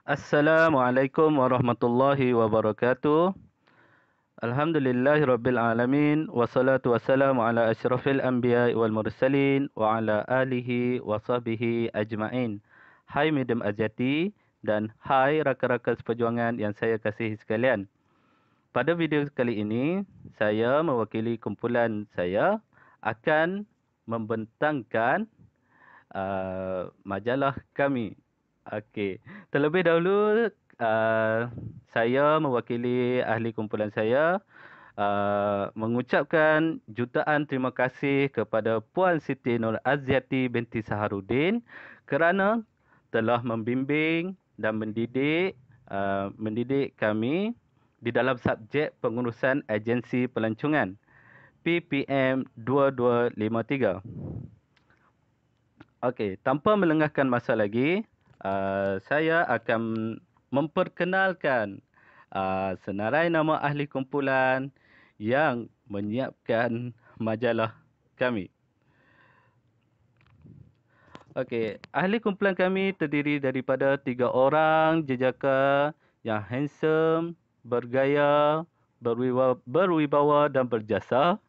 Assalamualaikum warahmatullahi wabarakatuh. Alhamdulillahirabbil alamin wassalatu wassalamu ala asyrafil anbiya'i wal mursalin wa ala alihi wa sahbihi ajma'in. Hai Madam Azati dan hai rakan-rakan seperjuangan yang saya kasihi sekalian. Pada video kali ini, saya mewakili kumpulan saya akan membentangkan majalah kami. Okey. Terlebih dahulu, saya mewakili ahli kumpulan saya mengucapkan jutaan terima kasih kepada Puan Siti Nur Aziati binti Saharudin kerana telah membimbing dan mendidik kami di dalam subjek pengurusan agensi pelancongan PPM 2253. Okey, tanpa melengahkan masa lagi, saya akan memperkenalkan senarai nama ahli kumpulan yang menyiapkan majalah kami. Okey, ahli kumpulan kami terdiri daripada 3 orang jejaka yang handsome, bergaya, berwibawa dan berjasa.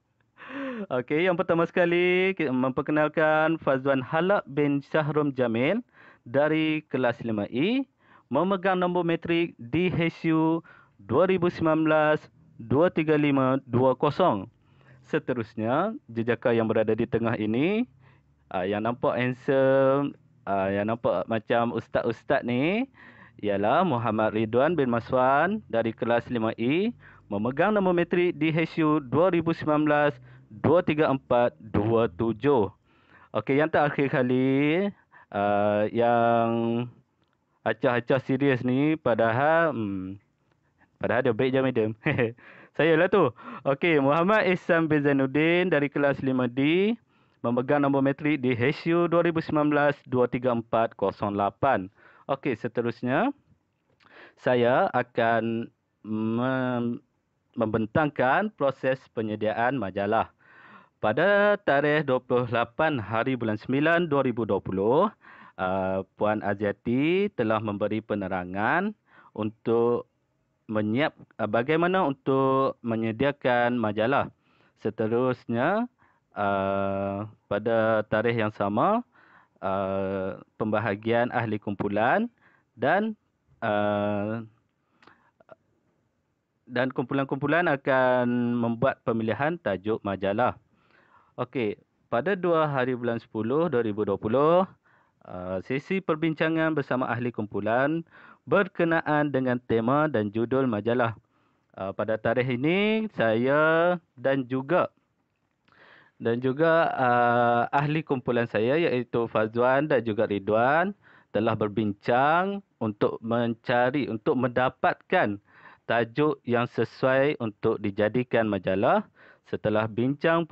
Okey, yang pertama sekali kita memperkenalkan Fazwan Halak bin Syahrum Jamil dari kelas 5E, memegang nombor matrik DHU 2019-23520. Seterusnya, jejaka yang berada di tengah ini, yang nampak handsome, yang nampak macam ustaz-ustaz ni, ialah Muhammad Ridwan bin Maswan dari kelas 5E, memegang nombor matrik DHU 2019-23427. Okey, yang terakhir kali, yang acah-acah serius ni, padahal dia baik je, madam. Saya lah tu. Okey, Muhammad Ihsan bin Zainuddin dari kelas 5D, memegang nombor matrik DHU 2019-23408. Okey, seterusnya, saya akan membentangkan proses penyediaan majalah. Pada tarikh 28 hari bulan 9 2020, Puan Aziati telah memberi penerangan untuk bagaimana untuk menyediakan majalah. Seterusnya, pada tarikh yang sama, pembahagian ahli kumpulan dan kumpulan-kumpulan akan membuat pemilihan tajuk majalah. Okey, pada 2 hari bulan 10 2020, sesi perbincangan bersama ahli kumpulan berkenaan dengan tema dan judul majalah. Pada tarikh ini, saya dan juga ahli kumpulan saya iaitu Fazwan dan juga Ridwan telah berbincang untuk mendapatkan tajuk yang sesuai untuk dijadikan majalah. Setelah bincang,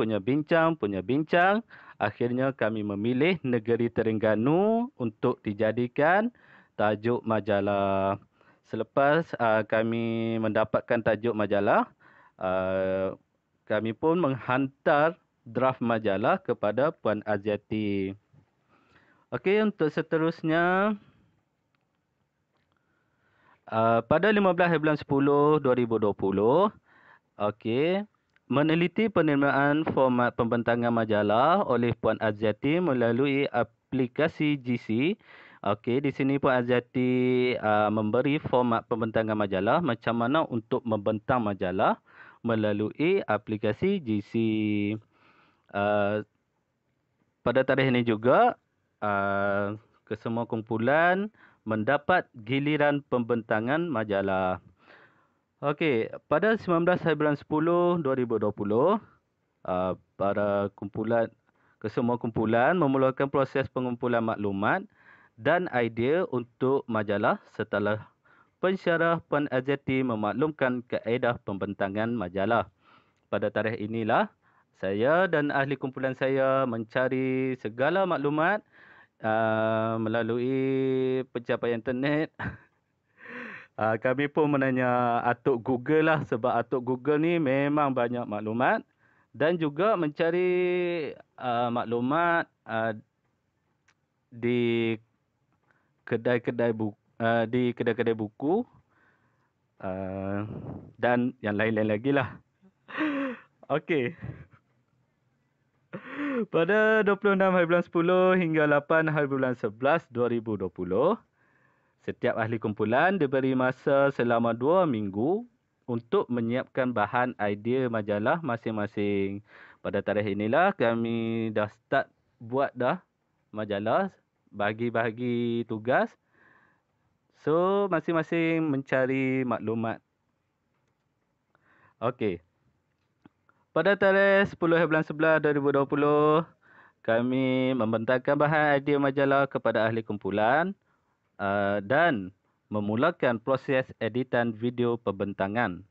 akhirnya kami memilih Negeri Terengganu untuk dijadikan tajuk majalah. Selepas kami mendapatkan tajuk majalah, kami pun menghantar draft majalah kepada Puan Aziati. Okey, untuk seterusnya, pada 15 bulan 10 2020, okey, meneliti penerimaan format pembentangan majalah oleh Puan Aziati melalui aplikasi GC. Okey, di sini Puan Aziati memberi format pembentangan majalah macam mana untuk membentang majalah melalui aplikasi GC. Pada tarikh ini juga, kesemua kumpulan mendapat giliran pembentangan majalah. Okey, pada 19 hari bulan 10 2020, kesemua kumpulan memulakan proses pengumpulan maklumat dan idea untuk majalah setelah pensyarah Puan Aziati memaklumkan kaedah pembentangan majalah. Pada tarikh inilah, saya dan ahli kumpulan saya mencari segala maklumat melalui pencapaian internet. Kami pun menanya Atuk Google lah, sebab Atuk Google ni memang banyak maklumat, dan juga mencari maklumat di kedai-kedai buku, di kedai-kedai buku dan yang lain-lain lagi lah. Okey. Pada 26 hari bulan 10 hingga 8 hari bulan 11 2020, setiap ahli kumpulan diberi masa selama 2 minggu untuk menyiapkan bahan idea majalah masing-masing. Pada tarikh inilah kami dah start buat dah majalah, bagi-bagi tugas. So, masing-masing mencari maklumat. Okey. Pada tarikh 10 bulan 11 2020, kami membentangkan bahan idea majalah kepada ahli kumpulan dan memulakan proses editan video pembentangan.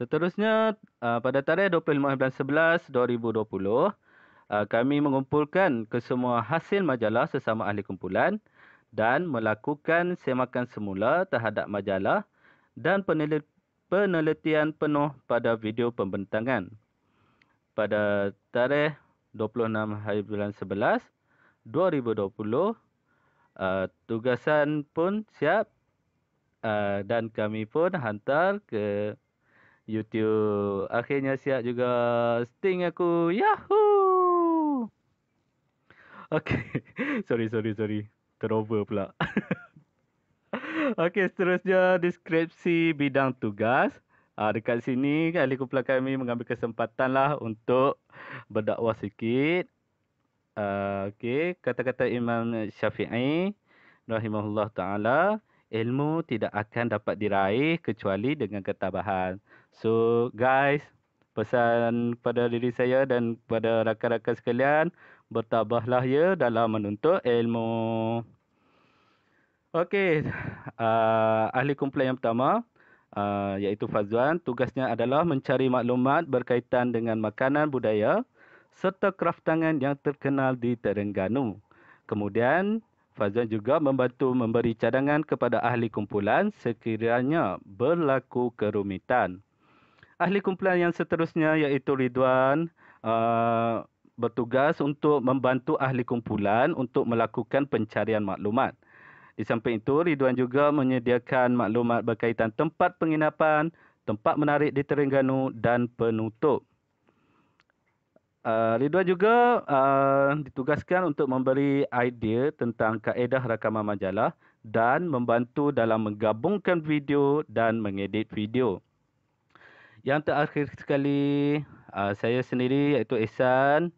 Seterusnya, pada tarikh 25 bulan 11 2020, kami mengumpulkan kesemua hasil majalah sesama ahli kumpulan dan melakukan semakan semula terhadap majalah dan penelitian penuh pada video pembentangan. Pada tarikh 26 hari bulan 11 2020, tugasan pun siap dan kami pun hantar ke YouTube. Akhirnya siap juga sting aku. Yahoo! Okey. Sorry. Terover pula. Okey, seterusnya deskripsi bidang tugas. Dekat sini ahli kumpulan kami mengambil kesempatan lah untuk berdakwah sikit. Okey, kata-kata Imam Syafi'i rahimahullah ta'ala, ilmu tidak akan dapat diraih kecuali dengan ketabahan. So guys, pesan pada diri saya dan pada rakan-rakan sekalian, bertabahlah ya dalam menuntut ilmu. Okey, ahli kumpulan yang pertama iaitu Fazwan, tugasnya adalah mencari maklumat berkaitan dengan makanan budaya serta kraftangan yang terkenal di Terengganu. Kemudian Fazwan juga membantu memberi cadangan kepada ahli kumpulan sekiranya berlaku kerumitan. Ahli kumpulan yang seterusnya iaitu Ridwan bertugas untuk membantu ahli kumpulan untuk melakukan pencarian maklumat. Di samping itu, Ridwan juga menyediakan maklumat berkaitan tempat penginapan, tempat menarik di Terengganu dan penutup. Ridwan juga ditugaskan untuk memberi idea tentang kaedah rakaman majalah dan membantu dalam menggabungkan video dan mengedit video. Yang terakhir sekali, saya sendiri iaitu Ehsan.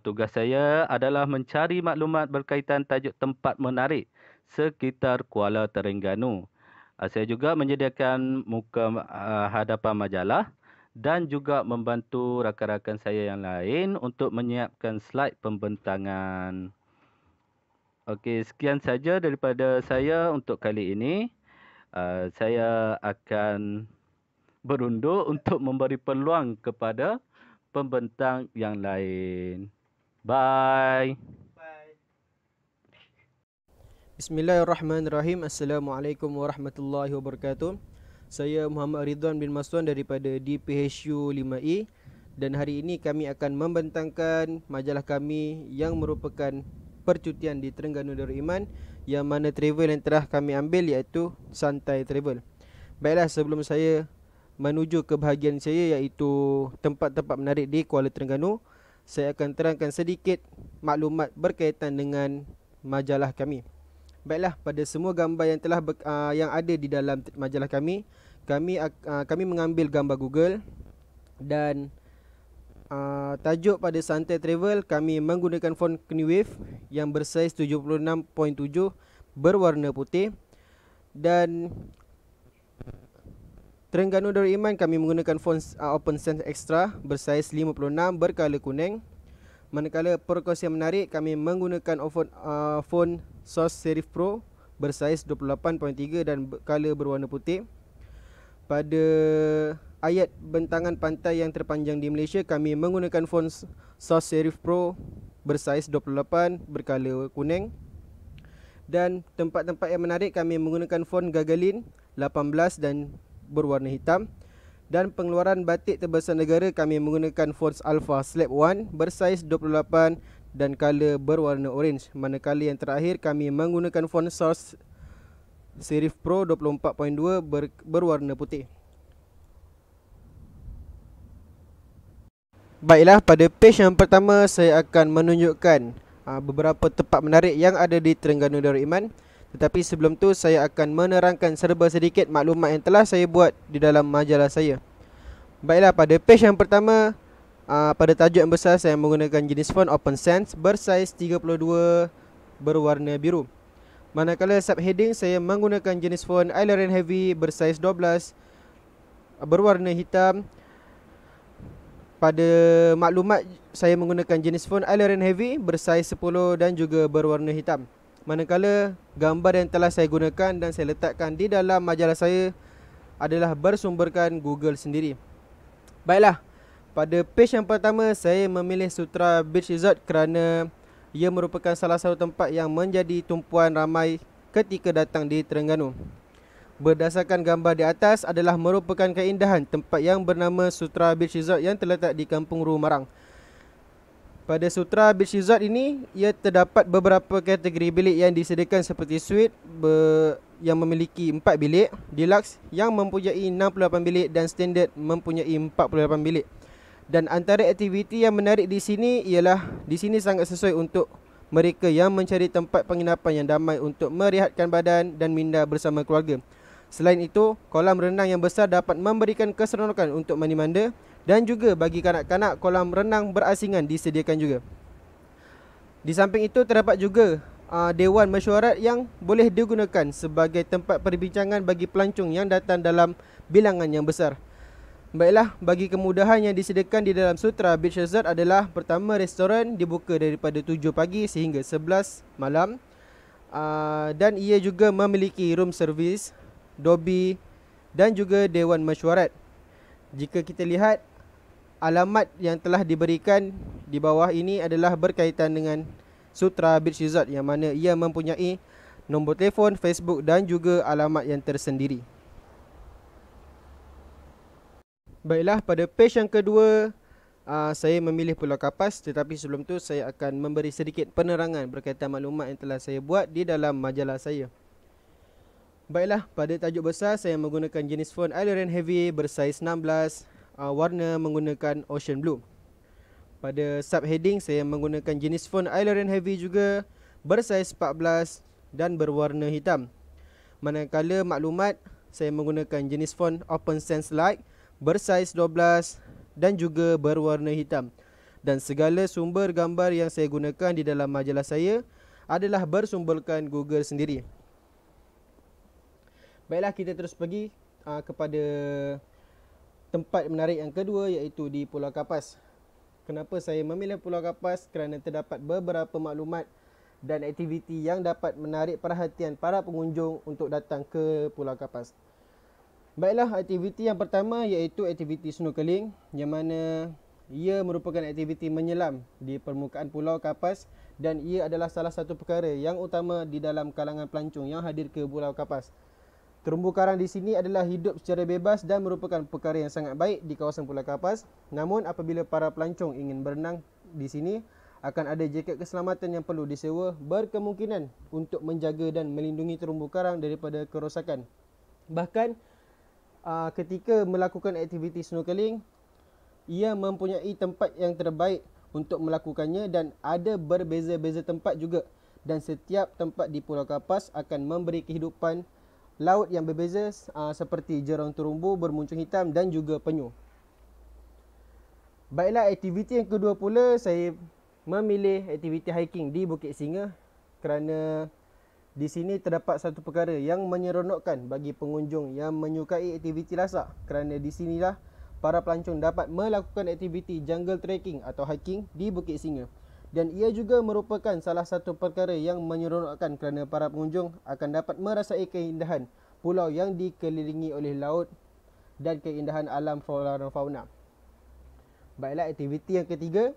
Tugas saya adalah mencari maklumat berkaitan tajuk tempat menarik sekitar Kuala Terengganu. Saya juga menyediakan muka hadapan majalah dan juga membantu rakan-rakan saya yang lain untuk menyiapkan slide pembentangan. Okey, sekian saja daripada saya untuk kali ini. Saya akan berundur untuk memberi peluang kepada pembentang yang lain. Bye. Bismillahirrahmanirrahim. Assalamualaikum warahmatullahi wabarakatuh. Saya Muhammad Ridwan bin Maswan daripada DPHU 5E dan hari ini kami akan membentangkan majalah kami yang merupakan percutian di Terengganu Darul Iman, yang mana travel yang telah kami ambil iaitu Santai Travel. Baiklah, sebelum saya menuju ke bahagian saya iaitu tempat-tempat menarik di Kuala Terengganu, saya akan terangkan sedikit maklumat berkaitan dengan majalah kami. Baiklah, pada semua gambar yang telah yang ada di dalam majalah kami mengambil gambar Google dan tajuk pada Santai Travel kami menggunakan font Knewwave yang bersaiz 76.7 berwarna putih, dan Terengganu Darul Iman kami menggunakan font Open Sans Extra bersaiz 56 berkala kuning. Manakala Perkos yang menarik kami menggunakan font Sans Serif Pro bersaiz 28.3 dan color berwarna putih. Pada ayat bentangan pantai yang terpanjang di Malaysia kami menggunakan font Sans Serif Pro bersaiz 28 bercolor kuning. Dan tempat-tempat yang menarik kami menggunakan font Gagalin 18 dan berwarna hitam. Dan pengeluaran batik terbesar negara kami menggunakan font Alpha Slab 1 bersaiz 28 dan color berwarna orange. Manakala yang terakhir kami menggunakan font source serif Pro 24.2 berwarna putih. Baiklah, pada page yang pertama saya akan menunjukkan beberapa tempat menarik yang ada di Terengganu Darul Iman. Tetapi sebelum tu saya akan menerangkan serba sedikit maklumat yang telah saya buat di dalam majalah saya. Baiklah, pada page yang pertama, pada tajuk yang besar saya menggunakan jenis font Open Sans bersaiz 32 berwarna biru. Manakala subheading saya menggunakan jenis font Aileron Heavy bersaiz 12 berwarna hitam. Pada maklumat saya menggunakan jenis font Aileron Heavy bersaiz 10 dan juga berwarna hitam. Manakala gambar yang telah saya gunakan dan saya letakkan di dalam majalah saya adalah bersumberkan Google sendiri. Baiklah, pada page yang pertama saya memilih Sutra Beach Resort kerana ia merupakan salah satu tempat yang menjadi tumpuan ramai ketika datang di Terengganu. Berdasarkan gambar di atas adalah merupakan keindahan tempat yang bernama Sutra Beach Resort yang terletak di Kampung Rumarang. Pada Sutra Beach Resort ini, ia terdapat beberapa kategori bilik yang disediakan seperti suite yang memiliki 4 bilik, deluxe yang mempunyai 68 bilik dan standard mempunyai 48 bilik. Dan antara aktiviti yang menarik di sini ialah di sini sangat sesuai untuk mereka yang mencari tempat penginapan yang damai untuk merehatkan badan dan minda bersama keluarga. Selain itu, kolam renang yang besar dapat memberikan keseronokan untuk mandi-manda dan juga bagi kanak-kanak kolam renang berasingan disediakan juga. Di samping itu terdapat juga Dewan Mesyuarat yang boleh digunakan sebagai tempat perbincangan bagi pelancong yang datang dalam bilangan yang besar. Baiklah, bagi kemudahan yang disediakan di dalam Sutra Beach Resort adalah pertama, restoran dibuka daripada 7 pagi sehingga 11 malam. Dan ia juga memiliki room service, dobi dan juga Dewan Mesyuarat. Jika kita lihat, alamat yang telah diberikan di bawah ini adalah berkaitan dengan Sutra Beach Resort yang mana ia mempunyai nombor telefon, Facebook dan juga alamat yang tersendiri. Baiklah, pada page yang kedua saya memilih Pulau Kapas, tetapi sebelum tu saya akan memberi sedikit penerangan berkaitan maklumat yang telah saya buat di dalam majalah saya. Baiklah, pada tajuk besar saya menggunakan jenis font Aileron Heavy bersaiz 16, warna menggunakan Ocean Blue. Pada subheading saya menggunakan jenis font Aileron Heavy juga bersaiz 14 dan berwarna hitam. Manakala maklumat saya menggunakan jenis font Open Sans Light bersaiz 12 dan juga berwarna hitam. Dan segala sumber gambar yang saya gunakan di dalam majalah saya adalah bersumberkan Google sendiri. Baiklah, kita terus pergi kepada tempat menarik yang kedua, iaitu di Pulau Kapas. Kenapa saya memilih Pulau Kapas? Kerana terdapat beberapa maklumat dan aktiviti yang dapat menarik perhatian para pengunjung untuk datang ke Pulau Kapas. Baiklah, aktiviti yang pertama iaitu aktiviti snorkeling, yang mana ia merupakan aktiviti menyelam di permukaan Pulau Kapas dan ia adalah salah satu perkara yang utama di dalam kalangan pelancong yang hadir ke Pulau Kapas. Terumbu karang di sini adalah hidup secara bebas dan merupakan perkara yang sangat baik di kawasan Pulau Kapas. Namun apabila para pelancong ingin berenang di sini, akan ada jaket keselamatan yang perlu disewa, berkemungkinan untuk menjaga dan melindungi terumbu karang daripada kerosakan. Bahkan ketika melakukan aktiviti snorkeling, ia mempunyai tempat yang terbaik untuk melakukannya dan ada berbeza-beza tempat juga. Dan setiap tempat di Pulau Kapas akan memberi kehidupan laut yang berbeza seperti jerang terumbu bermuncung hitam dan juga penyu. Baiklah, aktiviti yang kedua pula saya memilih aktiviti hiking di Bukit Singa kerana di sini terdapat satu perkara yang menyeronokkan bagi pengunjung yang menyukai aktiviti lasak, kerana di sinilah para pelancong dapat melakukan aktiviti jungle trekking atau hiking di Bukit Singa. Dan ia juga merupakan salah satu perkara yang menyeronokkan kerana para pengunjung akan dapat merasai keindahan pulau yang dikelilingi oleh laut dan keindahan alam flora dan fauna. Baiklah, aktiviti yang ketiga,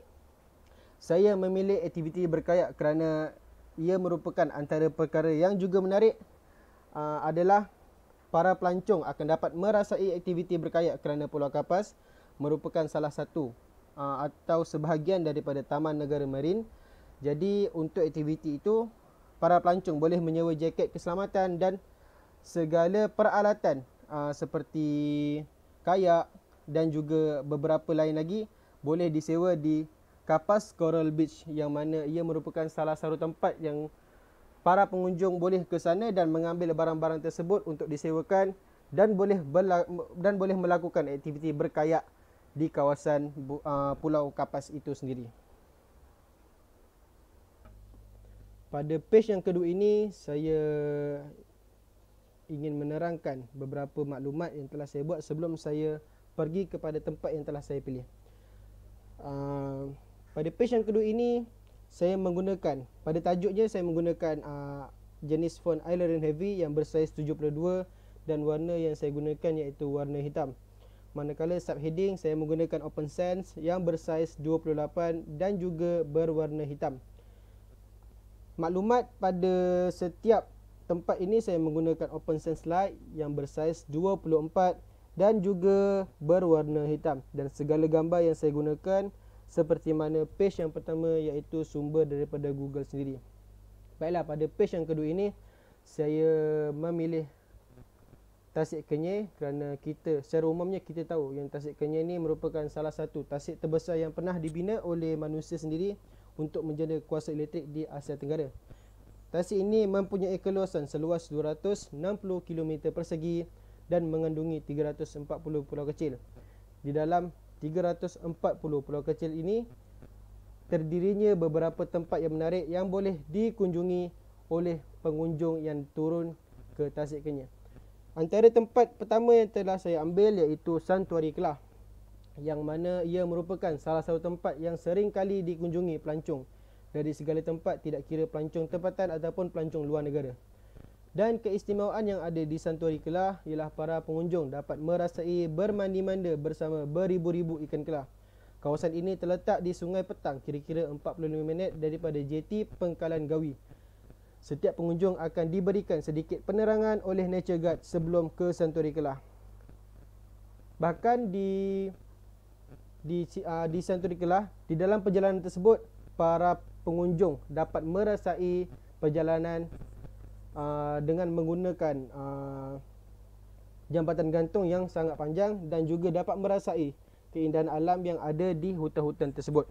saya memilih aktiviti berkayak kerana ia merupakan antara perkara yang juga menarik adalah para pelancong akan dapat merasai aktiviti berkayak kerana Pulau Kapas merupakan salah satu atau sebahagian daripada Taman Negara Marin Jadi untuk aktiviti itu, para pelancong boleh menyewa jaket keselamatan dan segala peralatan seperti kayak dan juga beberapa lain lagi boleh disewa di Kapas Coral Beach, yang mana ia merupakan salah satu tempat yang para pengunjung boleh ke sana dan mengambil barang-barang tersebut untuk disewakan dan boleh melakukan aktiviti berkayak di kawasan Pulau Kapas itu sendiri. Pada page yang kedua ini, saya ingin menerangkan beberapa maklumat yang telah saya buat sebelum saya pergi kepada tempat yang telah saya pilih. Pada page yang kedua ini, saya menggunakan, pada tajuknya saya menggunakan jenis font Iron Heavy yang bersaiz 72 dan warna yang saya gunakan iaitu warna hitam. Manakala subheading saya menggunakan Open Sans yang bersaiz 28 dan juga berwarna hitam. Maklumat pada setiap tempat ini saya menggunakan Open Sans Lite yang bersaiz 24 dan juga berwarna hitam, dan segala gambar yang saya gunakan seperti mana page yang pertama iaitu sumber daripada Google sendiri. Baiklah, pada page yang kedua ini saya memilih Tasik Kenyir kerana secara umumnya kita tahu yang Tasik Kenyir ini merupakan salah satu tasik terbesar yang pernah dibina oleh manusia sendiri untuk menjana kuasa elektrik di Asia Tenggara. Tasik ini mempunyai keluasan seluas 260 km persegi dan mengandungi 340 pulau kecil. Di dalam 340 pulau kecil ini terdirinya beberapa tempat yang menarik yang boleh dikunjungi oleh pengunjung yang turun ke Tasik Kenyir. Antara tempat pertama yang telah saya ambil iaitu Santuari Kelah, yang mana ia merupakan salah satu tempat yang sering kali dikunjungi pelancong dari segala tempat, tidak kira pelancong tempatan ataupun pelancong luar negara. Dan keistimewaan yang ada di Santuari Kelah ialah para pengunjung dapat merasai bermandi-manda bersama beribu-ribu ikan kelah. Kawasan ini terletak di Sungai Petang, kira-kira 45 minit daripada JT Pengkalan Gawi. Setiap pengunjung akan diberikan sedikit penerangan oleh Nature Guard sebelum ke Santuari Kelah. Bahkan di Santuari Kelah, di dalam perjalanan tersebut, para pengunjung dapat merasai perjalanan dengan menggunakan jambatan gantung yang sangat panjang dan juga dapat merasai keindahan alam yang ada di hutan-hutan tersebut.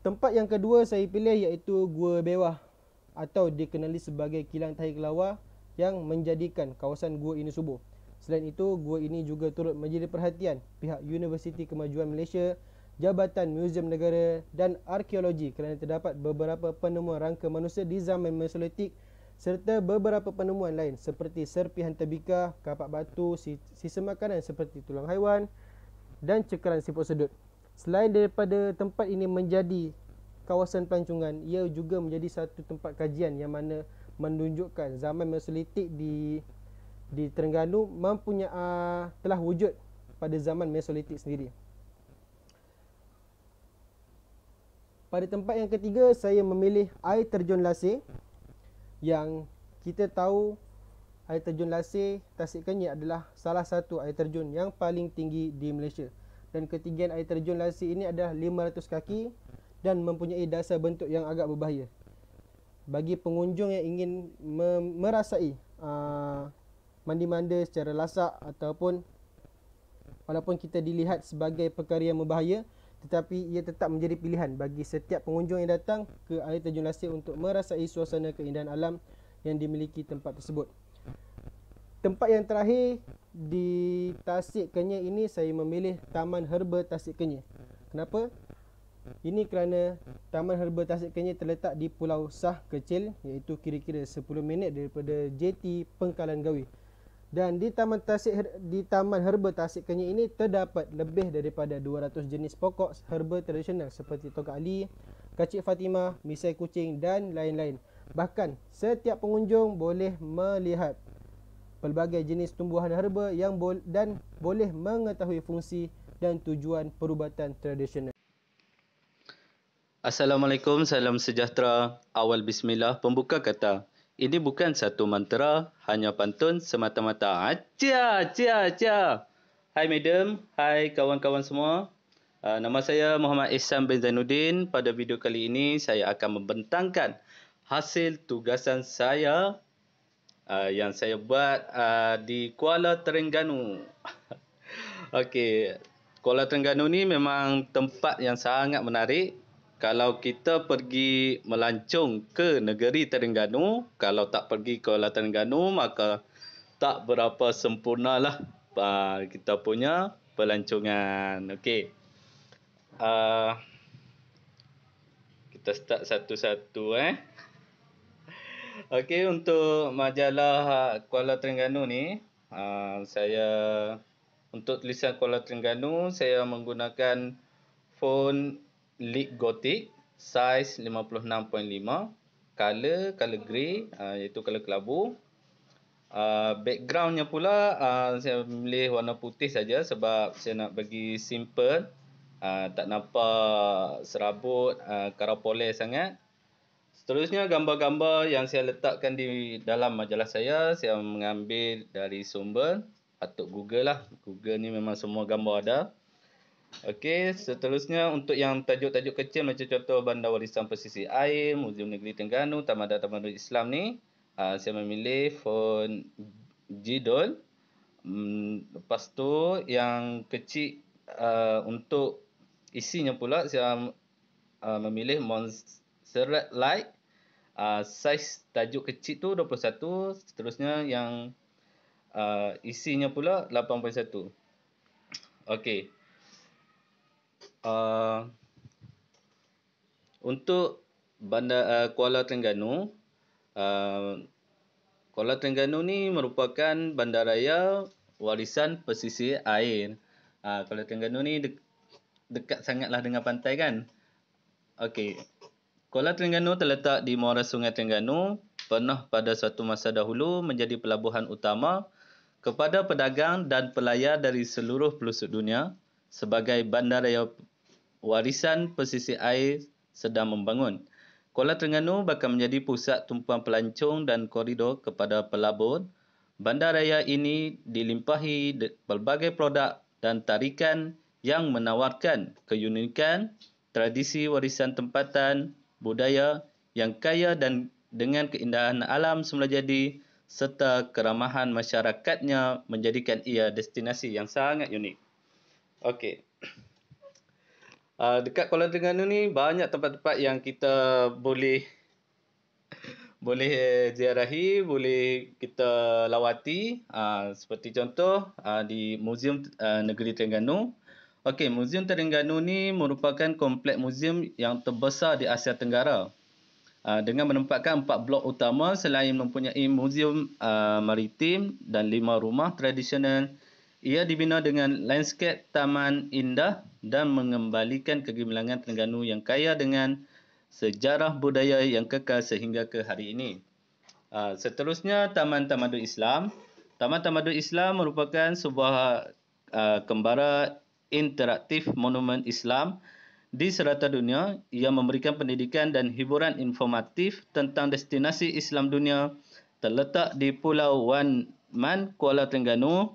Tempat yang kedua saya pilih iaitu Gua Bewah atau dikenali sebagai Kilang Tahi Kelawar yang menjadikan kawasan gua ini subur. Selain itu, gua ini juga turut menjadi perhatian pihak Universiti Kemajuan Malaysia, Jabatan Muzium Negara dan Arkeologi kerana terdapat beberapa penemuan rangka manusia di zaman Mesolitik serta beberapa penemuan lain seperti serpihan tebikah, kapak batu, sisa makanan seperti tulang haiwan dan cekaran siput sedut. Selain daripada tempat ini menjadi kawasan pelancongan, ia juga menjadi satu tempat kajian yang mana menunjukkan zaman Mesolitik di Terengganu telah wujud pada zaman Mesolitik sendiri. Pada tempat yang ketiga, saya memilih air terjun Lasir, yang kita tahu air terjun Lasir Tasik Kenyir adalah salah satu air terjun yang paling tinggi di Malaysia, dan ketinggian air terjun Lasir ini adalah 500 kaki dan mempunyai dasar bentuk yang agak berbahaya. Bagi pengunjung yang ingin merasai mandi-manda secara lasak ataupun walaupun kita dilihat sebagai perkara yang berbahaya, tetapi ia tetap menjadi pilihan bagi setiap pengunjung yang datang ke air terjun Lasir untuk merasai suasana keindahan alam yang dimiliki tempat tersebut. Tempat yang terakhir di Tasik Kenyir ini, saya memilih Taman Herba Tasik Kenyir. Kenapa? Ini kerana Taman Herba Tasik Kenyir terletak di Pulau Sah kecil, iaitu kira-kira 10 minit daripada JT Pengkalan Gawi. Dan di Taman Herba Tasik Kenyir ini terdapat lebih daripada 200 jenis pokok herba tradisional seperti tokak ali, kacik Fatimah, misai kucing dan lain-lain. Bahkan setiap pengunjung boleh melihat pelbagai jenis tumbuhan herba dan boleh mengetahui fungsi dan tujuan perubatan tradisional. Assalamualaikum, salam sejahtera. Awal bismillah, pembuka kata. Ini bukan satu mantra, hanya pantun semata-mata. Acia, acia, acia. Hai madam, hai kawan-kawan semua. Nama saya Muhammad Ihsan bin Zainuddin. Pada video kali ini saya akan membentangkan hasil tugasan saya yang saya buat di Kuala Terengganu. Okey, Kuala Terengganu ni memang tempat yang sangat menarik. Kalau kita pergi melancong ke negeri Terengganu, kalau tak pergi ke Kuala Terengganu, maka tak berapa sempurnalah kita punya pelancongan. Okey. Kita start satu-satu Okey, untuk majalah Kuala Terengganu ni, saya untuk tulisan Kuala Terengganu saya menggunakan font Lead Gothic saiz 56.5, color grey, iaitu color kelabu. Backgroundnya pula saya memilih warna putih saja sebab saya nak bagi simple, tak nampak serabut, karapoleh sangat. Seterusnya gambar-gambar yang saya letakkan di dalam majalah saya mengambil dari sumber patut Google lah. Google ni memang semua gambar ada. Okey, seterusnya untuk yang tajuk-tajuk kecil macam contoh Bandar Warisan Pesisir Air, Muzium Negeri Terengganu, Taman-taman Islam ni, saya memilih font Jidol. Lepas tu yang kecil untuk isinya pula saya memilih Montserrat Light. Saiz tajuk kecil tu 21, seterusnya yang isinya pula 8.1. Okey. Untuk bandar Kuala Terengganu, Kuala Terengganu ni merupakan bandaraya warisan pesisir air. Kuala Terengganu ni dekat sangatlah dengan pantai kan. Okey. Kuala Terengganu terletak di muara Sungai Terengganu, pernah pada suatu masa dahulu menjadi pelabuhan utama kepada pedagang dan pelayar dari seluruh pelosok dunia. Sebagai bandaraya warisan pesisir air sedang membangun, Kuala Terengganu bakal menjadi pusat tumpuan pelancong dan koridor kepada pelabur. Bandaraya ini dilimpahi pelbagai produk dan tarikan yang menawarkan keunikan, tradisi warisan tempatan, budaya yang kaya dan dengan keindahan alam semula jadi serta keramahan masyarakatnya menjadikan ia destinasi yang sangat unik. Okey. Dekat Kuala Terengganu ni banyak tempat-tempat yang kita boleh ziarahi, boleh kita lawati. Seperti contoh di Muzium Negeri Terengganu. Okey, Muzium Terengganu ni merupakan kompleks muzium yang terbesar di Asia Tenggara. Dengan menempatkan 4 blok utama selain mempunyai muzium maritim dan 5 rumah tradisional, ia dibina dengan lanskap taman indah dan mengembalikan kegemilangan Terengganu yang kaya dengan sejarah budaya yang kekal sehingga ke hari ini. Seterusnya, Taman Tamadun Islam. Taman Tamadun Islam merupakan sebuah kembara interaktif monumen Islam di serata dunia. Ia memberikan pendidikan dan hiburan informatif tentang destinasi Islam dunia. Terletak di Pulau Wan Man, Kuala Terengganu.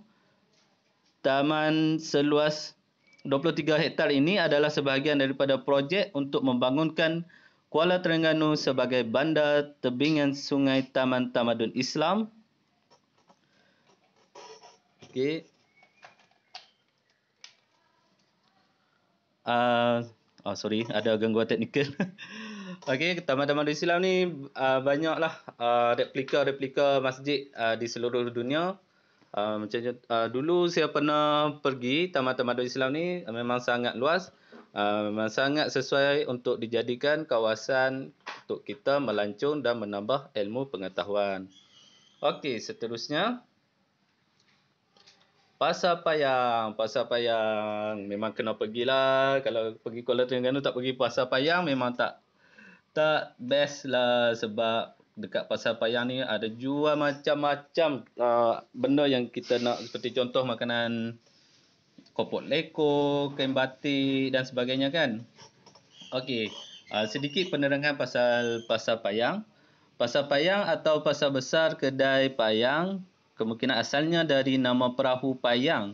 Taman seluas 23 hektar ini adalah sebahagian daripada projek untuk membangunkan Kuala Terengganu sebagai bandar tebingan sungai Taman Tamadun Islam. Okey. Sorry, ada gangguan teknikal. Okey, Taman Tamadun Islam ni banyaklah replika-replika masjid di seluruh dunia. Macam dulu saya pernah pergi Taman Tamadun Islam ni, memang sangat luas. Memang sangat sesuai untuk dijadikan kawasan untuk kita melancong dan menambah ilmu pengetahuan. Okey, seterusnya Pasar Payang. Pasar Payang memang kena pergilah. Kalau pergi Kuala Terengganu tak pergi Pasar Payang memang tak best lah, sebab dekat Pasar Payang ni ada jual macam-macam benda yang kita nak, seperti contoh makanan kopok leko, kain batik dan sebagainya kan. Okey, sedikit penerangan pasal Pasar Payang. Pasar Payang atau Pasar Besar Kedai Payang kemungkinan asalnya dari nama perahu Payang.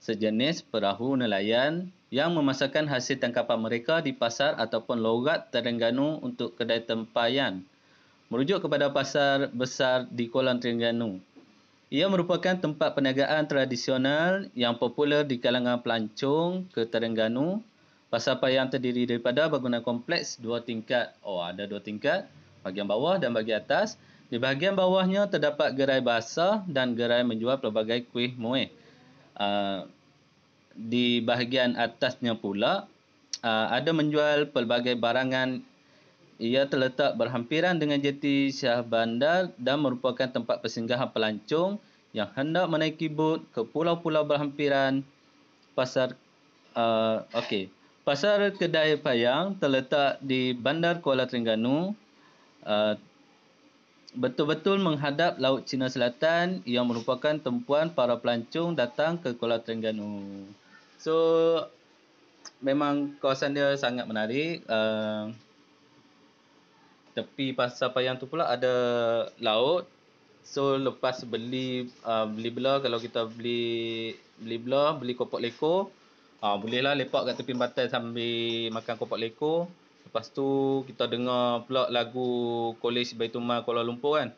sejenis perahu nelayan yang memasarkan hasil tangkapan mereka di pasar ataupun logat Terengganu untuk kedai tempayan. Merujuk kepada pasar besar di Kuala Terengganu. Ia merupakan tempat perniagaan tradisional yang popular di kalangan pelancong ke Terengganu. Pasar payang terdiri daripada bangunan kompleks 2 tingkat. Ada 2 tingkat, bahagian bawah dan bahagian atas. Di bahagian bawahnya terdapat gerai basah dan gerai menjual pelbagai kuih muih. Di bahagian atasnya pula ada menjual pelbagai barangan. Ia terletak berhampiran dengan jeti Syah Bandar dan merupakan tempat persinggahan pelancong yang hendak menaiki bot ke pulau-pulau berhampiran. Pasar Kedai Payang terletak di Bandar Kuala Terengganu, betul-betul menghadap Laut Cina Selatan yang merupakan tumpuan para pelancong datang ke Kuala Terengganu. So, memang kawasan dia sangat menarik. Tepi pasar payang tu pula ada laut. So lepas beli belah, kalau kita beli belah, beli kopok leko, bolehlah lepak kat tepi pantai sambil makan kopok leko. Lepas tu kita dengar pula lagu Kolej Baitul Mal Kuala Lumpur kan.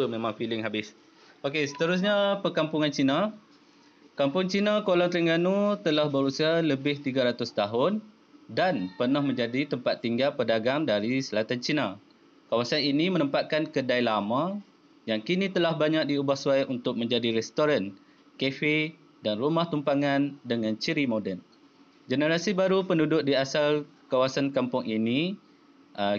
Memang feeling habis. Okey, seterusnya perkampungan Cina. Kampung Cina Kuala Terengganu telah berusia lebih 300 tahun dan pernah menjadi tempat tinggal pedagang dari selatan Cina. Kawasan ini menempatkan kedai lama yang kini telah banyak diubah suai untuk menjadi restoran, kafe dan rumah tumpangan dengan ciri moden. Generasi baru penduduk di asal kawasan kampung ini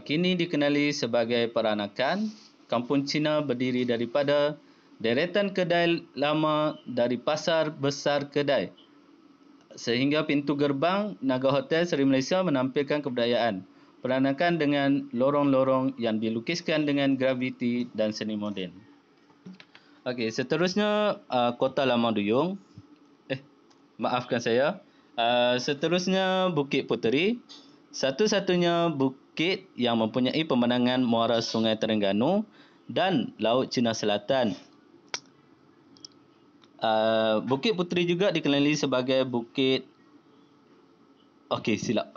kini dikenali sebagai peranakan. Kampung Cina berdiri daripada deretan kedai lama dari Pasar Besar Kedai sehingga pintu gerbang Naga Hotel Seri Malaysia menampilkan kebudayaan peranakan dengan lorong-lorong yang dilukiskan dengan graviti dan seni moden. Okey, seterusnya Kota Lama Duyung. Maafkan saya. Seterusnya Bukit Puteri. Satu-satunya bukit yang mempunyai pemandangan muara Sungai Terengganu dan Laut Cina Selatan. Bukit Puteri juga dikenali sebagai Bukit... Okey, silap.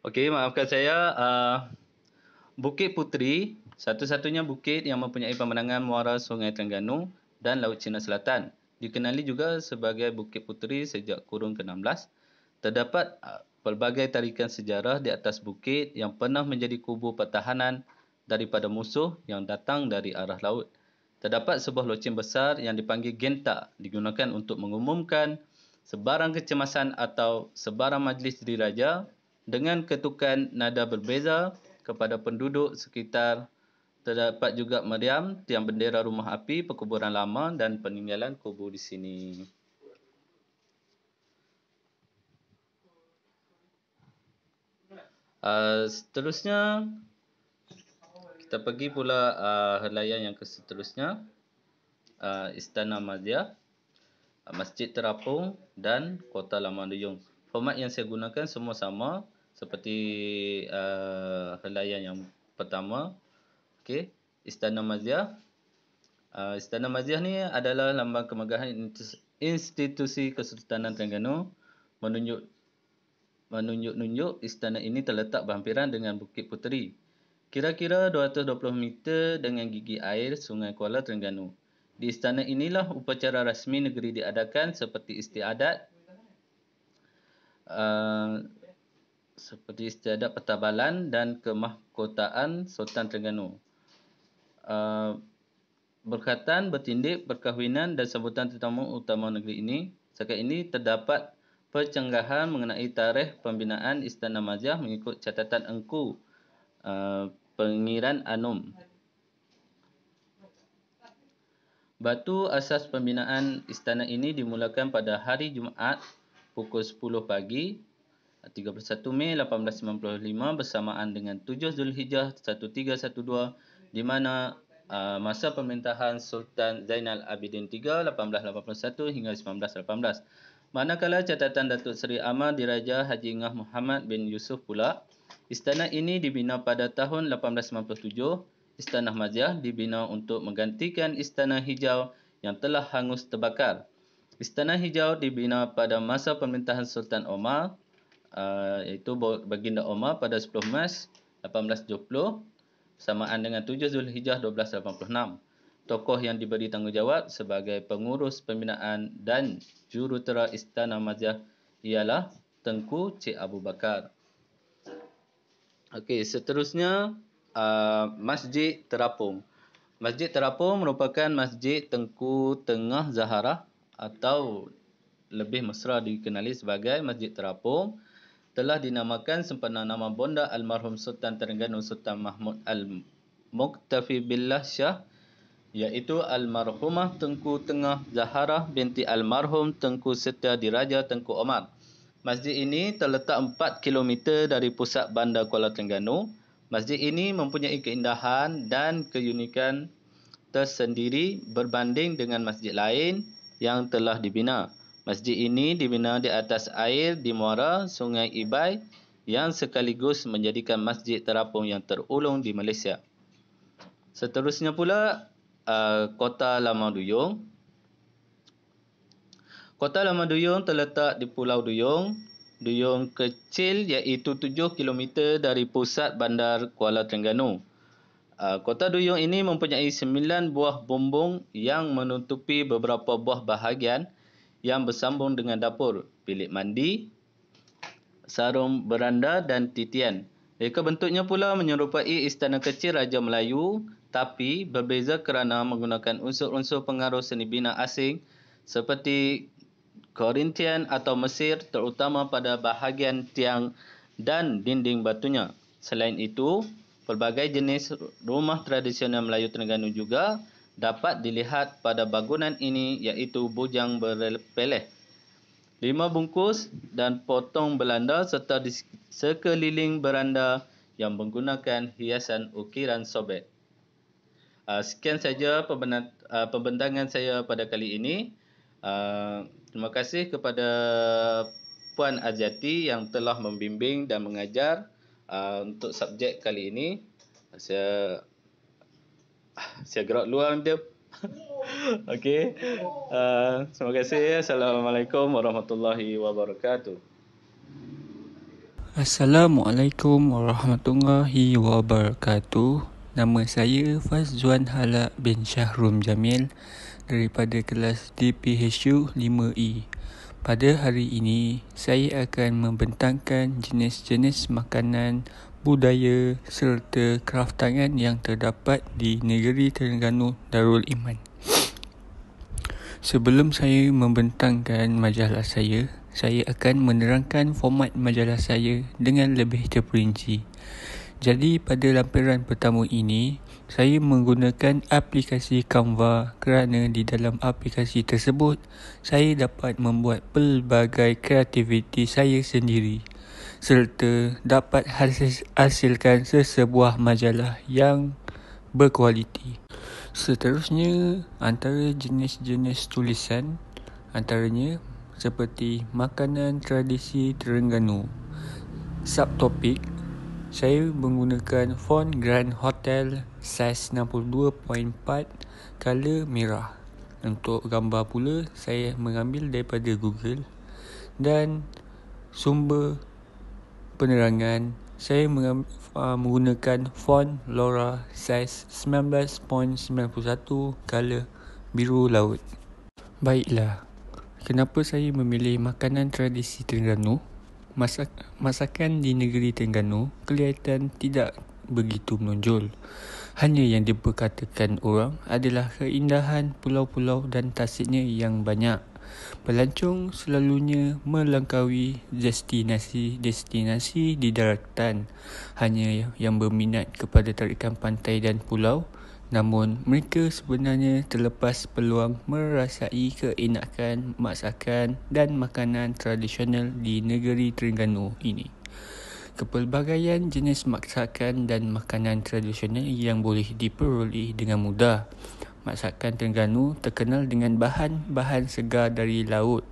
Okey, maafkan saya. Bukit Puteri, satu-satunya bukit yang mempunyai pemandangan muara Sungai Terengganu dan Laut Cina Selatan. Dikenali juga sebagai Bukit Puteri sejak kurun ke-16. Terdapat pelbagai tarikan sejarah di atas bukit yang pernah menjadi kubu pertahanan daripada musuh yang datang dari arah laut. Terdapat sebuah loceng besar yang dipanggil Genta, digunakan untuk mengumumkan sebarang kecemasan atau sebarang majlis diraja dengan ketukan nada berbeza kepada penduduk sekitar. Terdapat juga meriam, tiang bendera rumah api, perkuburan lama dan peninggalan kubur di sini. Seterusnya, kita pergi pula helaian yang seterusnya. Istana Madia, Masjid Terapung dan Kota Lama Duyung. Format yang saya gunakan semua sama seperti helaian yang pertama. Okey, Istana Madia. Istana Madia ni adalah lambang kemegahan institusi Kesultanan Terengganu. Menunjuk istana ini terletak berhampiran dengan Bukit Puteri. Kira-kira 220 meter dengan gigi air Sungai Kuala Terengganu. Di istana inilah upacara rasmi negeri diadakan seperti istiadat pertabalan dan kemahkotaan Sultan Terengganu. Berkhatan, bertindik, perkahwinan dan sambutan tetamu utama negeri ini. Setakat ini terdapat percanggahan mengenai tarikh pembinaan Istana Madia mengikut catatan Engku Pengiran Anum. Batu asas pembinaan istana ini dimulakan pada hari Jumaat pukul 10 pagi 31 Mei 1895 bersamaan dengan 7 Zulhijjah 1312 di mana masa pemerintahan Sultan Zainal Abidin III 1881 hingga 1918. Manakala catatan Datuk Seri Amir Diraja Haji Ngah Muhammad bin Yusuf pula, istana ini dibina pada tahun 1897 Istana Mazyah dibina untuk menggantikan Istana Hijau yang telah hangus terbakar. Istana Hijau dibina pada masa pemerintahan Sultan Omar, iaitu Baginda Omar pada 10 Mac 1870 samaan dengan 7 Zulhijjah 1286. Tokoh yang diberi tanggungjawab sebagai pengurus pembinaan dan jurutera Istana Mazyah ialah Tengku Cik Abu Bakar. Okey, seterusnya Masjid Terapung. Masjid Terapung merupakan Masjid Tengku Tengah Zaharah atau lebih mesra dikenali sebagai Masjid Terapung. Telah dinamakan sempena nama bonda almarhum Sultan Terengganu Sultan Mahmud Al-Muqtafi Billah Shah, iaitu almarhumah Tengku Tengah Zaharah binti almarhum Tengku Setia Diraja Tengku Omar. Masjid ini terletak 4 km dari pusat bandar Kuala Terengganu. Masjid ini mempunyai keindahan dan keunikan tersendiri berbanding dengan masjid lain yang telah dibina. Masjid ini dibina di atas air di muara Sungai Ibai yang sekaligus menjadikan masjid terapung yang terulung di Malaysia. Seterusnya pula, Kota Lama Duyung. Kota Lama Duyung terletak di Pulau Duyung. Duyung kecil iaitu 7 km dari pusat bandar Kuala Terengganu. Kota Duyung ini mempunyai 9 buah bumbung yang menutupi beberapa buah bahagian yang bersambung dengan dapur, bilik mandi, sarung beranda dan titian. Reka bentuknya pula menyerupai istana kecil Raja Melayu, tapi berbeza kerana menggunakan unsur-unsur pengaruh seni bina asing seperti Korintian atau Mesir, terutama pada bahagian tiang dan dinding batunya. Selain itu, pelbagai jenis rumah tradisional Melayu Terengganu juga dapat dilihat pada bangunan ini, iaitu bujang berpeleh, 5 bungkus dan potong Belanda serta di sekeliling beranda yang menggunakan hiasan ukiran Sobek. Sekian saja pembentangan saya pada kali ini. Terima kasih kepada Puan Azati yang telah membimbing dan mengajar untuk subjek kali ini. Saya gerak luar dia. Okey. Terima kasih. Assalamualaikum warahmatullahi wabarakatuh. Assalamualaikum warahmatullahi wabarakatuh. Nama saya Fazzuan Halak bin Syahrum Jamil daripada kelas DPHU 5E. Pada hari ini, saya akan membentangkan jenis-jenis makanan, budaya serta kraftangan yang terdapat di negeri Terengganu Darul Iman. Sebelum saya membentangkan majalah saya akan menerangkan format majalah saya dengan lebih terperinci. Jadi pada lampiran pertama ini, saya menggunakan aplikasi Canva kerana di dalam aplikasi tersebut, saya dapat membuat pelbagai kreativiti saya sendiri serta dapat hasilkan sesebuah majalah yang berkualiti. Seterusnya, antara jenis-jenis tulisan antaranya seperti makanan tradisi Terengganu. Subtopik, saya menggunakan font Grand Hotel saiz 62.4 color merah. Untuk gambar pula, saya mengambil daripada Google dan sumber penerangan saya menggunakan font Laura saiz 19.91 color biru laut. Baiklah, kenapa saya memilih makanan tradisi Terengganu? Masakan di negeri Terengganu kelihatan tidak begitu menonjol. Hanya yang diperkatakan orang adalah keindahan pulau-pulau dan tasiknya yang banyak. Pelancong selalunya melangkaui destinasi di daratan hanya yang berminat kepada tarikan pantai dan pulau, namun mereka sebenarnya terlepas peluang merasai keenakan masakan dan makanan tradisional di negeri Terengganu ini. Kepelbagaian jenis masakan dan makanan tradisional yang boleh diperoleh dengan mudah. Masakan Terengganu terkenal dengan bahan-bahan segar dari laut.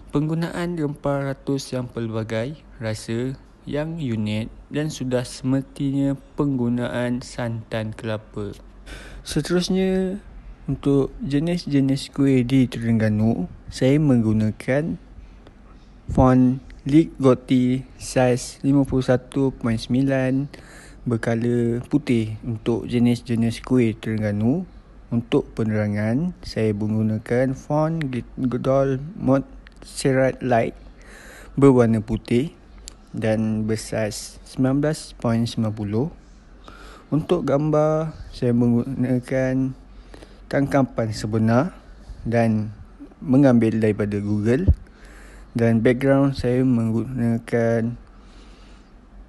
Penggunaan rempah ratus yang pelbagai, rasa yang unik dan sudah semestinya penggunaan santan kelapa. Seterusnya, untuk jenis-jenis kuih di Terengganu, saya menggunakan font Ligotti saiz 51.9 berkala putih untuk jenis-jenis kuih Terengganu. Untuk penerangan, saya menggunakan font Godol Montserrat Light berwarna putih dan bersaiz 19.90. Untuk gambar, saya menggunakan tangkapan sebenar dan mengambil daripada Google. Dan background saya menggunakan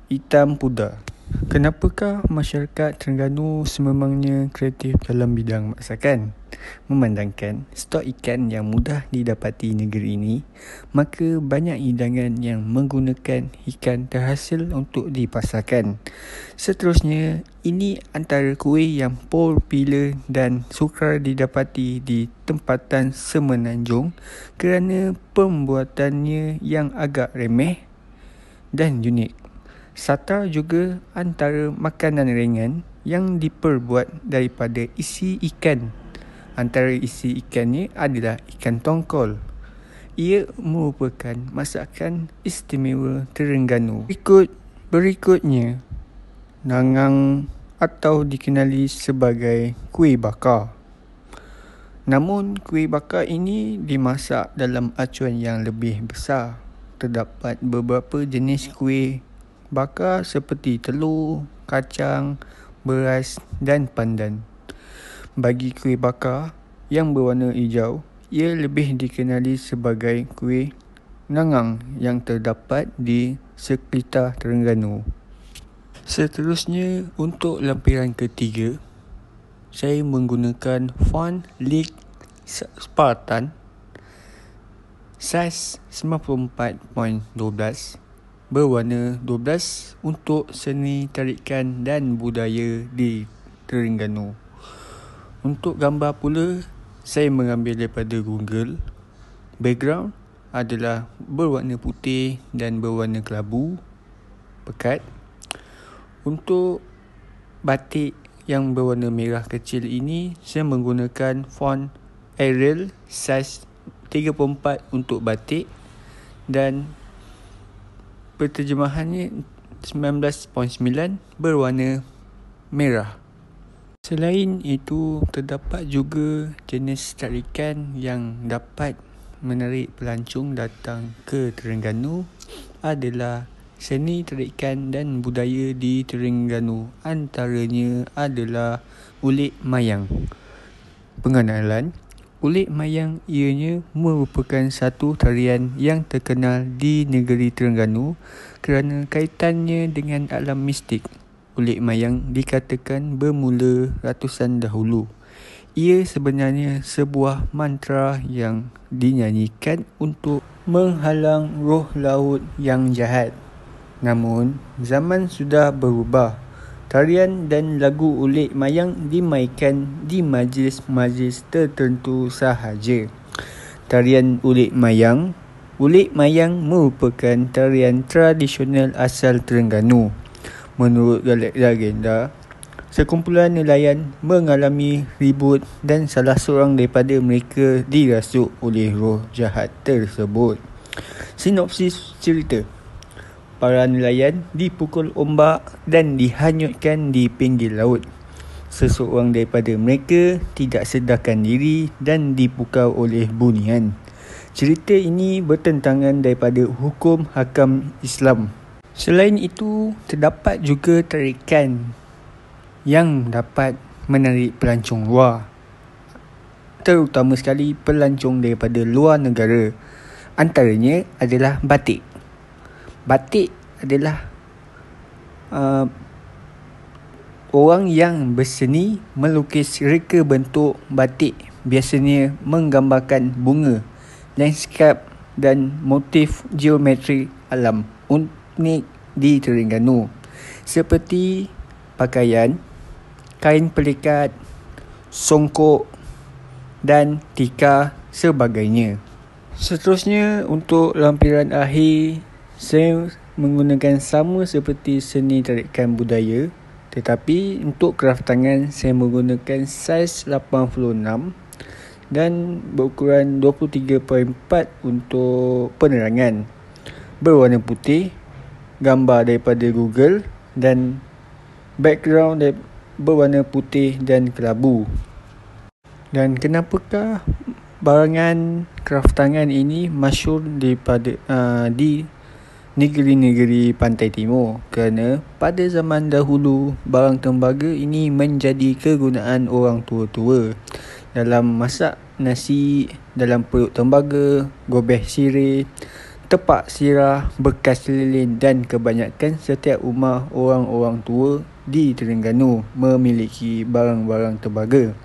hitam pudar. Kenapakah masyarakat Terengganu sememangnya kreatif dalam bidang masakan? Memandangkan stok ikan yang mudah didapati negeri ini, maka banyak hidangan yang menggunakan ikan terhasil untuk dipasarkan. Seterusnya, ini antara kuih yang popular dan sukar didapati di tempatan Semenanjung kerana pembuatannya yang agak remeh dan unik. Sata juga antara makanan ringan yang diperbuat daripada isi ikan. Antara isi ikannya adalah ikan tongkol. Ia merupakan masakan istimewa Terengganu. Berikutnya, nangang atau dikenali sebagai kuih bakar. Namun, kuih bakar ini dimasak dalam acuan yang lebih besar. Terdapat beberapa jenis kuih bakar seperti telur, kacang, beras dan pandan. Bagi kuih bakar yang berwarna hijau, ia lebih dikenali sebagai kuih nangang yang terdapat di sekitar Terengganu. Seterusnya, untuk lampiran ketiga, saya menggunakan font League Spartan saiz 94.12 berwarna 12 untuk seni tarikan dan budaya di Terengganu. Untuk gambar pula, saya mengambil daripada Google. Background adalah berwarna putih dan berwarna kelabu pekat. Untuk batik yang berwarna merah kecil ini, saya menggunakan font Arial saiz 34 untuk batik dan penterjemahannya 19.9 berwarna merah. Selain itu, terdapat juga jenis tarikan yang dapat menarik pelancong datang ke Terengganu adalah seni tarikan dan budaya di Terengganu. Antaranya adalah ulik mayang. Pengenalan, ulik mayang ianya merupakan satu tarian yang terkenal di negeri Terengganu kerana kaitannya dengan alam mistik. Ulik mayang dikatakan bermula ratusan dahulu. Ia sebenarnya sebuah mantra yang dinyanyikan untuk menghalang roh laut yang jahat. Namun, zaman sudah berubah. Tarian dan lagu ulik mayang dimainkan di majlis-majlis tertentu sahaja. Tarian ulik mayang merupakan tarian tradisional asal Terengganu. Menurut legenda, sekumpulan nelayan mengalami ribut dan salah seorang daripada mereka dirasuk oleh roh jahat tersebut. Sinopsis cerita: para nelayan dipukul ombak dan dihanyutkan di pinggir laut. Seseorang daripada mereka tidak sedarkan diri dan dipukau oleh bunian. Cerita ini bertentangan daripada hukum hakam Islam. Selain itu, terdapat juga tarikan yang dapat menarik pelancong luar, terutama sekali pelancong daripada luar negara. Antaranya adalah batik. Batik adalah orang yang berseni melukis reka bentuk batik, biasanya menggambarkan bunga, lanskap dan motif geometri alam unik di Terengganu seperti pakaian, kain pelikat, songkok dan tikar sebagainya. Seterusnya, untuk lampiran akhir, saya menggunakan sama seperti seni tarikan budaya, tetapi untuk kraft tangan saya menggunakan saiz 86 dan berukuran 23.4 untuk penerangan. Berwarna putih, gambar daripada Google dan background berwarna putih dan kelabu. Dan kenapakah barangan kraft tangan ini masyhur di negeri-negeri pantai timur? Kerana pada zaman dahulu barang tembaga ini menjadi kegunaan orang tua-tua dalam masak nasi, dalam perut tembaga, gobeh sirih, tepak sirah, bekas lilin dan kebanyakan setiap rumah orang-orang tua di Terengganu memiliki barang-barang tembaga.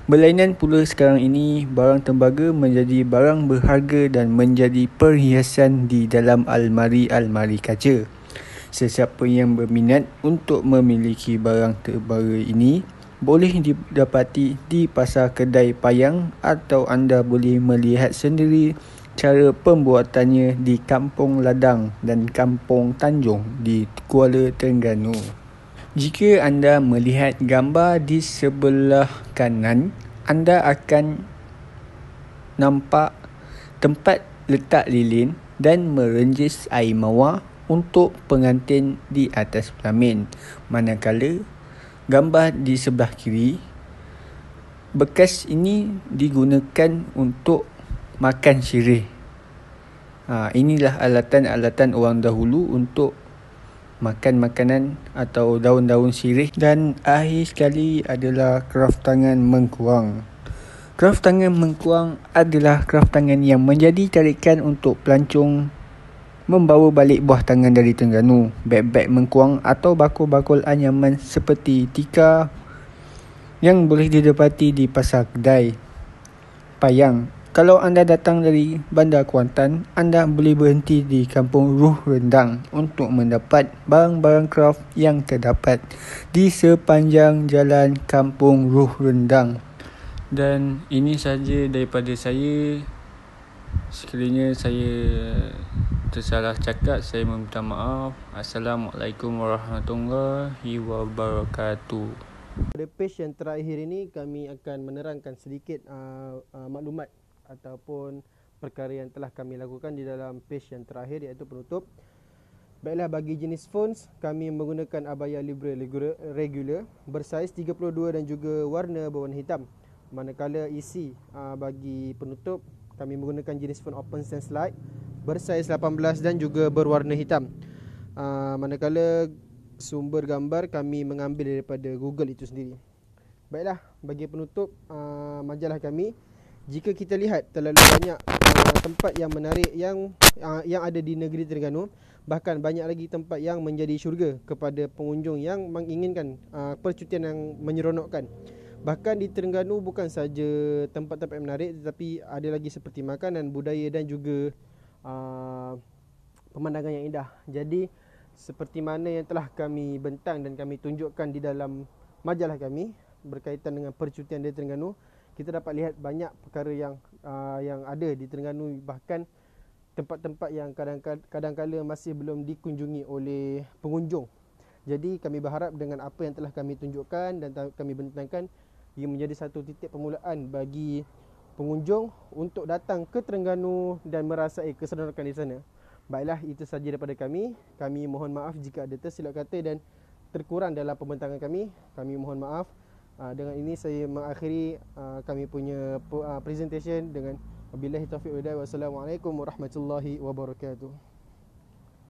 Berlainan pula sekarang ini, barang tembaga menjadi barang berharga dan menjadi perhiasan di dalam almari-almari kaca. Sesiapa yang berminat untuk memiliki barang tembaga ini boleh didapati di pasar kedai payang atau anda boleh melihat sendiri cara pembuatannya di Kampung Ladang dan Kampung Tanjung di Kuala Terengganu. Jika anda melihat gambar di sebelah kanan, anda akan nampak tempat letak lilin dan merenjis air mawar untuk pengantin di atas pelamin. Manakala gambar di sebelah kiri, bekas ini digunakan untuk makan sirih. Inilah alatan-alatan orang dahulu untuk makan makanan atau daun-daun sirih. Dan akhir sekali adalah kraft tangan mengkuang. Kraft tangan mengkuang adalah kraft tangan yang menjadi tarikan untuk pelancong membawa balik buah tangan dari Terengganu. Beg-beg mengkuang atau bakul-bakul anyaman seperti tikar yang boleh didapati di pasar kedai payang. Kalau anda datang dari Bandar Kuantan, anda boleh berhenti di Kampung Ruh Rendang untuk mendapat barang-barang kraft yang terdapat di sepanjang jalan Kampung Ruh Rendang. Dan ini sahaja daripada saya. Sekiranya saya tersalah cakap, saya meminta maaf. Assalamualaikum warahmatullahi wabarakatuh. Pada page yang terakhir ini kami akan menerangkan sedikit maklumat ataupun perkara yang telah kami lakukan di dalam page yang terakhir, iaitu penutup. Baiklah, bagi jenis fonts kami menggunakan Abaya Libre regular bersaiz 32 dan juga warna berwarna hitam. Manakala isi bagi penutup kami menggunakan jenis font Open Sans Light bersaiz 18 dan juga berwarna hitam. Manakala sumber gambar kami mengambil daripada Google itu sendiri. Baiklah, bagi penutup majalah kami, jika kita lihat terlalu banyak tempat yang menarik yang ada di negeri Terengganu, bahkan banyak lagi tempat yang menjadi syurga kepada pengunjung yang menginginkan percutian yang menyeronokkan. Bahkan di Terengganu bukan saja tempat-tempat yang menarik, tetapi ada lagi seperti makanan, budaya dan juga pemandangan yang indah. Jadi seperti mana yang telah kami bentang dan kami tunjukkan di dalam majalah kami berkaitan dengan percutian di Terengganu, kita dapat lihat banyak perkara yang ada di Terengganu, bahkan tempat-tempat yang kadang-kala masih belum dikunjungi oleh pengunjung. Jadi kami berharap dengan apa yang telah kami tunjukkan dan kami bentangkan, ia menjadi satu titik permulaan bagi pengunjung untuk datang ke Terengganu dan merasai keseronokan di sana. Baiklah, itu sahaja daripada kami. Kami mohon maaf jika ada tersilap kata dan terkurang dalam pembentangan kami. Kami mohon maaf. Dengan ini saya mengakhiri kami punya presentation dengan wabillahi taufiq wal hidayah. Wassalamualaikum warahmatullahi wabarakatuh.